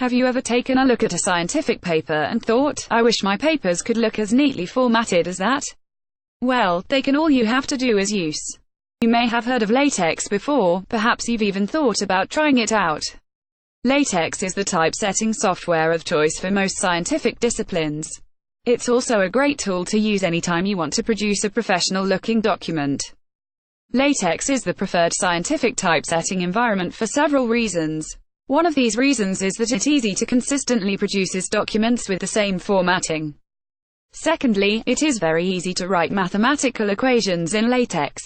Have you ever taken a look at a scientific paper and thought, I wish my papers could look as neatly formatted as that? Well, they can. All you have to do is use. You may have heard of latex before, perhaps you've even thought about trying it out. Latex is the typesetting software of choice for most scientific disciplines. It's also a great tool to use anytime you want to produce a professional-looking document. Latex is the preferred scientific typesetting environment for several reasons. One of these reasons is that it's easy to consistently produce documents with the same formatting. Secondly, it is very easy to write mathematical equations in latex.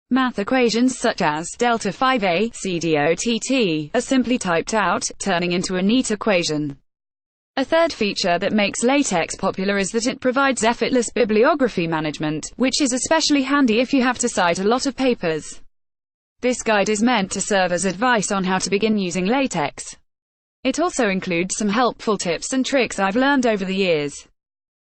Math equations such as delta 5a, CDOTT, are simply typed out, turning into a neat equation. A third feature that makes latex popular is that it provides effortless bibliography management, which is especially handy if you have to cite a lot of papers. This guide is meant to serve as advice on how to begin using latex. It also includes some helpful tips and tricks I've learned over the years.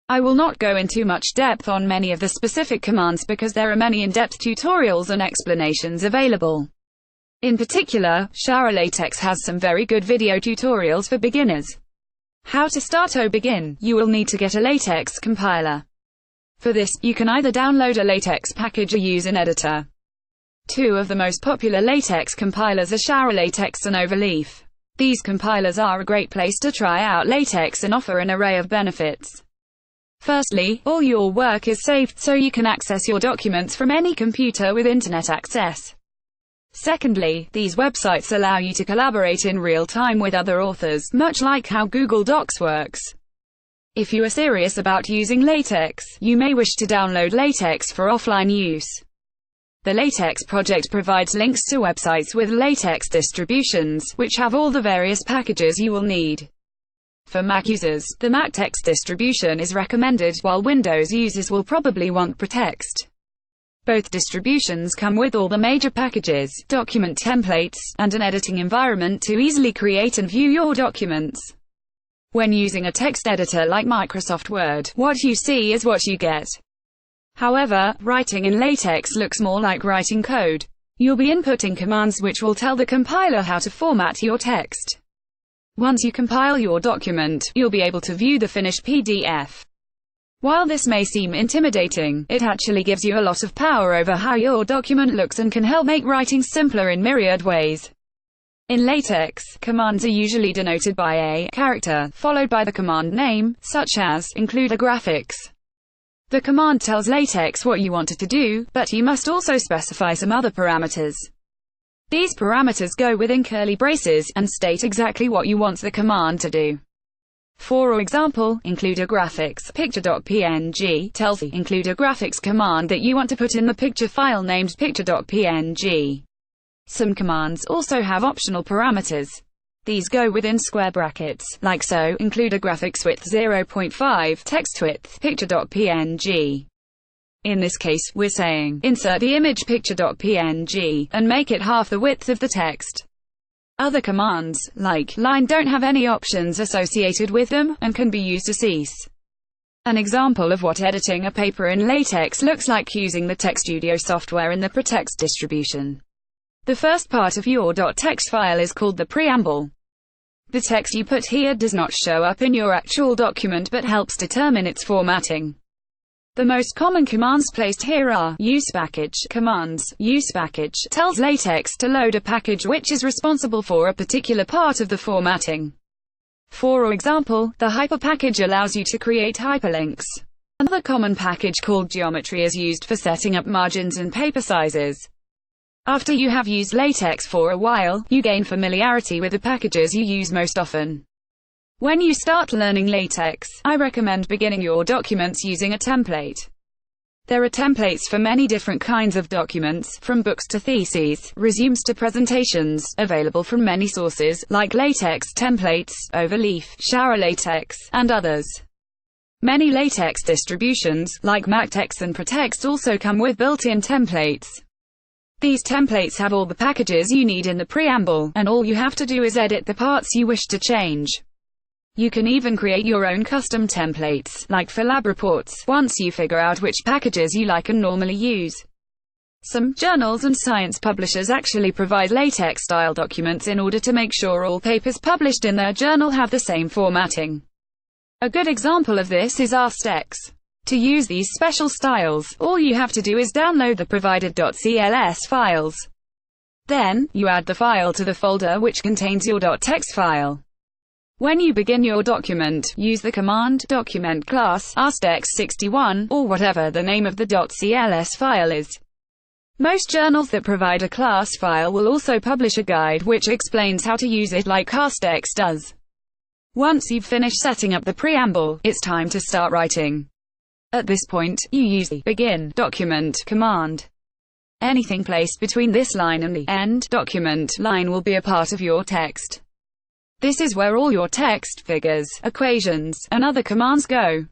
I will not go into much depth on many of the specific commands because there are many in-depth tutorials and explanations available. In particular, Shower Latex has some very good video tutorials for beginners. How to start or begin? You will need to get a latex compiler. For this, you can either download a latex package or use an editor. Two of the most popular latex compilers are Shower Latex and Overleaf. These compilers are a great place to try out latex and offer an array of benefits. Firstly, all your work is saved so you can access your documents from any computer with internet access. Secondly, these websites allow you to collaborate in real time with other authors, much like how Google Docs works. If you are serious about using latex, you may wish to download latex for offline use. The Latex project provides links to websites with latex distributions, which have all the various packages you will need. For Mac users, the MacText distribution is recommended, while Windows users will probably want ProText. Both distributions come with all the major packages, document templates, and an editing environment to easily create and view your documents. When using a text editor like Microsoft Word, what you see is what you get. However, writing in latex looks more like writing code. You'll be inputting commands which will tell the compiler how to format your text. Once you compile your document, you'll be able to view the finished PDF. While this may seem intimidating, it actually gives you a lot of power over how your document looks and can help make writing simpler in myriad ways. In latex, commands are usually denoted by a character, followed by the command name, such as include a graphics. The command tells latex what you want it to do, but you must also specify some other parameters. These parameters go within curly braces, and state exactly what you want the command to do. For example, include a graphics picture.png tells the include a graphics command that you want to put in the picture file named picture.png. Some commands also have optional parameters. These go within square brackets, like so, include a graphics width 0.5, text width, picture.png. In this case, we're saying, insert the image picture.png, and make it half the width of the text. Other commands, like line, don't have any options associated with them, and can be used to cease. An example of what editing a paper in latex looks like using the TextStudio software in the ProText distribution. The first part of your .text file is called the preamble. The text you put here does not show up in your actual document but helps determine its formatting. The most common commands placed here are usePackage commands. UsePackage tells latex to load a package which is responsible for a particular part of the formatting. For example, the hyper package allows you to create hyperlinks. Another common package called geometry is used for setting up margins and paper sizes. After you have used latex for a while, you gain familiarity with the packages you use most often. When you start learning latex, I recommend beginning your documents using a template. There are templates for many different kinds of documents, from books to theses, resumes to presentations, available from many sources, like latex templates, Overleaf, Shower Latex, and others. Many latex distributions, like MacText and ProText, also come with built-in templates. These templates have all the packages you need in the preamble, and all you have to do is edit the parts you wish to change. You can even create your own custom templates, like for lab reports, once you figure out which packages you like and normally use. Some journals and science publishers actually provide latex-style documents in order to make sure all papers published in their journal have the same formatting. A good example of this is latex. To use these special styles, all you have to do is download the provided .cls files. Then, you add the file to the folder which contains your .text file. When you begin your document, use the command document class *61 or whatever the name of the .cls file is. Most journals that provide a class file will also publish a guide which explains how to use it like latex does. Once you've finished setting up the preamble, it's time to start writing. At this point, you use the begin document command. Anything placed between this line and the end document line will be a part of your text. This is where all your text, figures, equations, and other commands go.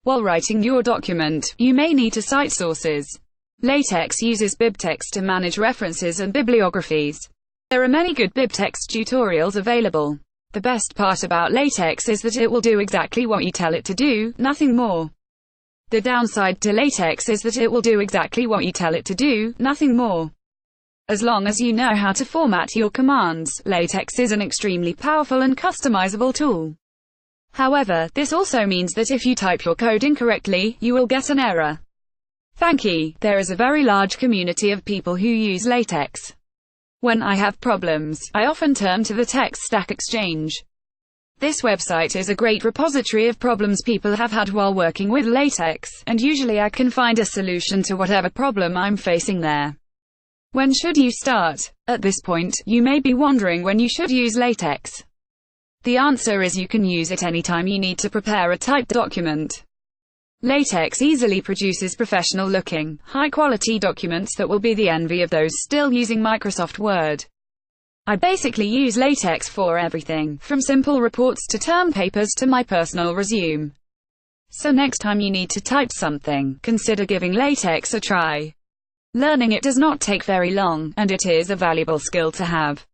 While writing your document, you may need to cite sources. LaTeX uses BibTeX to manage references and bibliographies. There are many good BibTeX tutorials available. The best part about LaTeX is that it will do exactly what you tell it to do, nothing more. The downside to LaTeX is that it will do exactly what you tell it to do, nothing more. As long as you know how to format your commands, LaTeX is an extremely powerful and customizable tool. However, this also means that if you type your code incorrectly, you will get an error. Thankfully, there is a very large community of people who use LaTeX. When I have problems, I often turn to the Text Stack Exchange. This website is a great repository of problems people have had while working with LaTeX, and usually I can find a solution to whatever problem I'm facing there. When should you start? At this point, you may be wondering when you should use LaTeX. The answer is you can use it anytime you need to prepare a typed document. LaTeX easily produces professional-looking, high-quality documents that will be the envy of those still using Microsoft Word. I basically use LaTeX for everything, from simple reports to term papers to my personal resume. So next time you need to type something, consider giving LaTeX a try. Learning it does not take very long, and it is a valuable skill to have.